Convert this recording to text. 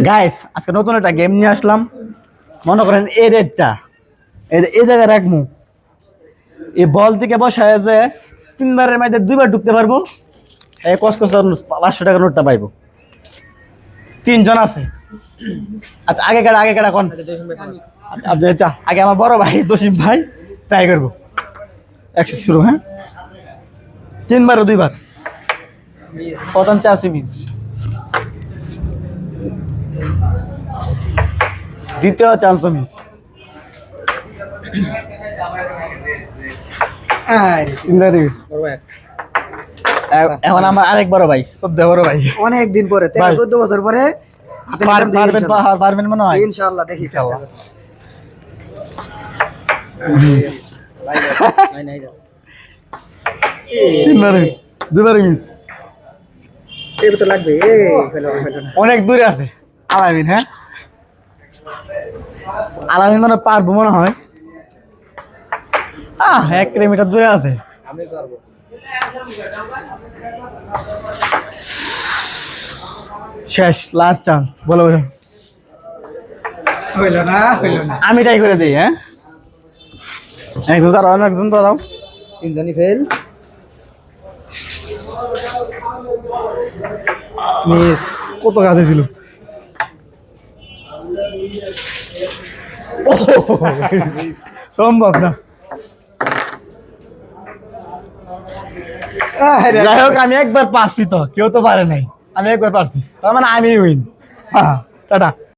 Guys আজকে নতুন একটা গেম নিয়ে আসলাম। মনে করেন এই রেডটা এই জায়গায় রাখবো, এই বল থেকে বসায় যে তিনবারের মধ্যে দুইবার ঢুকতে পারবো, এই কসকস 500 টাকা নোটটা পাইবো। তিনজন আছে। আচ্ছা আগে কাটা কোন আপনি? আচ্ছা আগে আমার বড় ভাই দশিম ভাই ট্রাই করবো। একশো শুরু, হ্যাঁ তিনবার ও দুইবার প্রথম চাষি মিস, দ্বিতীয় চান্স মিস, এখন আমার আরেক বড় ভাই, শ্রদ্ধা বড় ভাই, অনেক দিন পরে 13-14 বছর পরে হাতে পারবেন মনে হয়। ইনশাআল্লাহ দেখি চেষ্টা করব। দুবারে মিস, এর তো লাগবে ফেলো না। অনেক দূরে আছে আলামিন। হ্যাঁ আলামিন মানে পারবো মনে হয়। 1 কিলোমিটার দূরে আছে। আমি পারবো। শেষ লাস্ট চান্স, বলো বলো। হইলো না। আমি ট্রাই করে দিই। হ্যাঁ একজন দাঁড়াও, একজন দাঁড়াও। তিনজনই ফেল। মিস। কত কাছে ছিল। সম্ভব না। যাই হোক আমি একবার পারছি, তো কেউ তো পারে নাই, আমি একবার পারছি, তার মানে আমি উইন। টাটা।